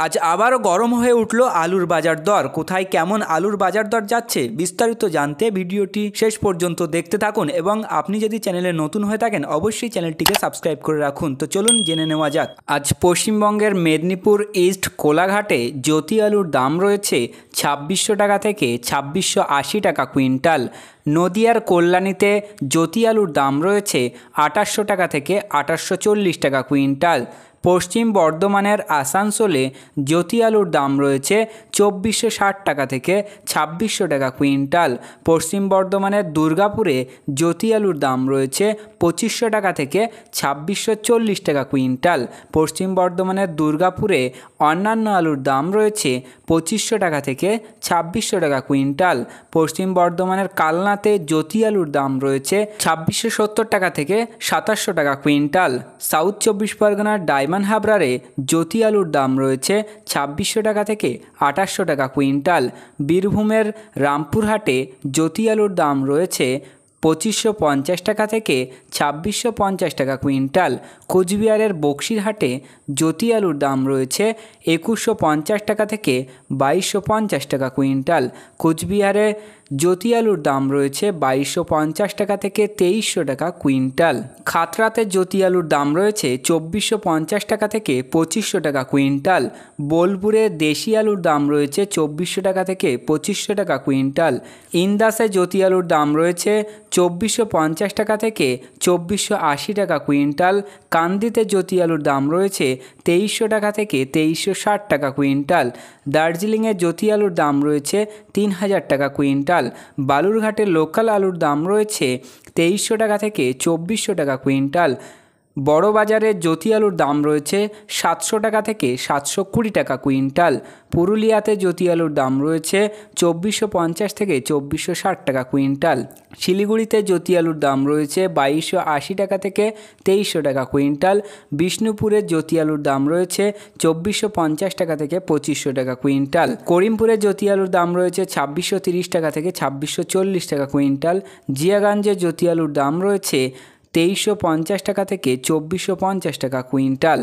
আজ আবারও গরম হয়ে উঠল আলুর বাজার দর। কোথায় কেমন আলুর বাজার দর যাচ্ছে বিস্তারিত জানতে ভিডিওটি শেষ পর্যন্ত দেখতে থাকুন এবং আপনি যদি চ্যানেলে নতুন হয়ে থাকেন অবশ্যই চ্যানেলটিকে সাবস্ক্রাইব করে রাখুন। তো চলুন জেনে নেওয়া যাক। আজ পশ্চিমবঙ্গের মেদিনীপুর ইস্ট কোলাঘাটে জ্যোতি আলুর দাম রয়েছে ২৬০০ টাকা থেকে ২৬৮০ টাকা কুইন্টাল। নদিয়ার কল্যাণীতে জ্যোতি আলুর দাম রয়েছে ২৮০০ টাকা থেকে ২৮৪০ টাকা কুইন্টাল। পশ্চিম বর্ধমানের আসানসোলে জ্যোতি আলুর দাম রয়েছে ২৪৬০ টাকা থেকে ২৬০০ টাকা কুইন্টাল। পশ্চিম বর্ধমানের দুর্গাপুরে জ্যোতি আলুর দাম রয়েছে ২৫০০ টাকা থেকে ২৬৪০ টাকা কুইন্টাল। পশ্চিম বর্ধমানের দুর্গাপুরে অন্যান্য আলুর দাম রয়েছে ২৫০০ টাকা থেকে ২৬০০ টাকা কুইন্টাল। পশ্চিম বর্ধমানের কালনাতে জ্যোতি আলুর দাম রয়েছে ২৬৭০ টাকা থেকে ২৭০০ টাকা কুইন্টাল। সাউথ চব্বিশ পরগনার ডায়মন্ড হাবড়ারে জ্যোতি আলুর দাম রয়েছে ২৬০০ টাকা থেকে ২৮০০ টাকা কুইন্টাল। বীরভূমের রামপুরহাটে জ্যোতি আলুর দাম রয়েছে ২৫৫০ টাকা থেকে ২৬৫০ টাকা কুইন্টাল। কোচবিহারের বক্সিরহাটে জ্যোতি আলুর দাম রয়েছে ২১৫০ টাকা থেকে ২২৫০ টাকা কুইন্টাল। কোচবিহারে জ্যোতি আলুর দাম রয়েছে ২২৫০ টাকা থেকে ২৩০০ টাকা কুইন্টাল। খাতড়াতে জ্যোতি আলুর দাম রয়েছে ২৪৫০ টাকা থেকে ২৫০০ টাকা কুইন্টাল। বোলপুরে দেশি আলুর দাম রয়েছে ২৪০০ টাকা থেকে ২৫০০ টাকা কুইন্টাল। ইন্দাসে জ্যোতি আলুর দাম রয়েছে ২৪৫০ টাকা থেকে ২৪৮০ টাকা কুইন্টাল। কান্দিতে জ্যোতি আলুর দাম রয়েছে ২৩০০ টাকা থেকে ২৩৬০ টাকা কুইন্টাল। দার্জিলিংয়ে জ্যোতি আলুর দাম রয়েছে ৩০০০ টাকা কুইন্টাল। বালুরঘাটে লোকাল আলুর দাম রয়েছে ২৩০০ টাকা থেকে ২৪০০ টাকা কুইন্টাল। বড় বাজারে জ্যোতি আলুর দাম রয়েছে ৭০০ টাকা থেকে ৭২০ টাকা কুইন্টাল। পুরুলিয়াতে জ্যোতি আলুর দাম রয়েছে ২৪৫০ থেকে ২৪৬০ টাকা কুইন্টাল। শিলিগুড়িতে জ্যোতি আলুর দাম রয়েছে ২২৮০ টাকা থেকে ২৩০০ টাকা কুইন্টাল। বিষ্ণুপুরে জ্যোতি আলুর দাম রয়েছে ২৪৫০ টাকা থেকে ২৫০০ টাকা কুইন্টাল। করিমপুরে জ্যোতি আলুর দাম রয়েছে ২৬৩০ টাকা থেকে ২৬৪০ টাকা কুইন্টাল। জিয়াগঞ্জে জ্যোতি আলুর দাম রয়েছে ২৩৫০ টাকা থেকে ২৪৫০ টাকা কুইন্টাল।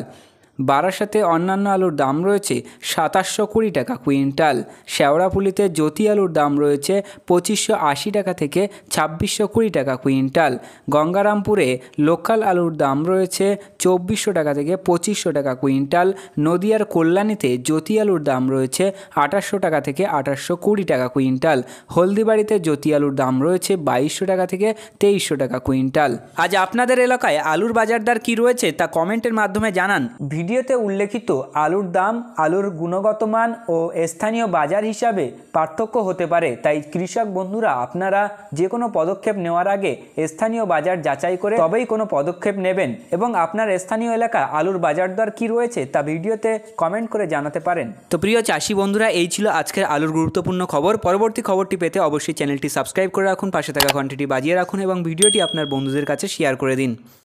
বারাসাতে অন্যান্য আলুর দাম রয়েছে ২৭২০ টাকা কুইন্টাল। শেওড়াফুলিতে জ্যোতি আলুর দাম রয়েছে ২৫৮০ টাকা থেকে ২৬২০ টাকা কুইন্টাল। গঙ্গারামপুরে লোকাল আলুর দাম রয়েছে ২৪০০ টাকা থেকে ২৫০০ টাকা কুইন্টাল। নদিয়ার কল্যাণীতে জ্যোতি আলুর দাম রয়েছে ২৮০০ টাকা থেকে ২৮২০ টাকা কুইন্টাল। হলদিবাড়িতে জ্যোতি আলুর দাম রয়েছে ২২০০ টাকা থেকে ২৩০০ টাকা কুইন্টাল। আজ আপনাদের এলাকায় আলুর বাজার দর কী রয়েছে তা কমেন্টের মাধ্যমে জানান। ভিডিওতে উল্লেখিত আলুর দাম আলুর গুণগত মান ও স্থানীয় বাজার হিসাবে পার্থক্য হতে পারে, তাই কৃষক বন্ধুরা আপনারা যে কোনো পদক্ষেপ নেওয়ার আগে স্থানীয় বাজার যাচাই করে তবেই কোনো পদক্ষেপ নেবেন এবং আপনার স্থানীয় এলাকা আলুর বাজার দর কী রয়েছে তা ভিডিওতে কমেন্ট করে জানাতে পারেন। তো প্রিয় চাষি বন্ধুরা, এই ছিল আজকের আলুর গুরুত্বপূর্ণ খবর। পরবর্তী খবরটি পেতে অবশ্যই চ্যানেলটি সাবস্ক্রাইব করে রাখুন, পাশে থাকা ঘন্টিটি বাজিয়ে রাখুন এবং ভিডিওটি আপনার বন্ধুদের কাছে শেয়ার করে দিন।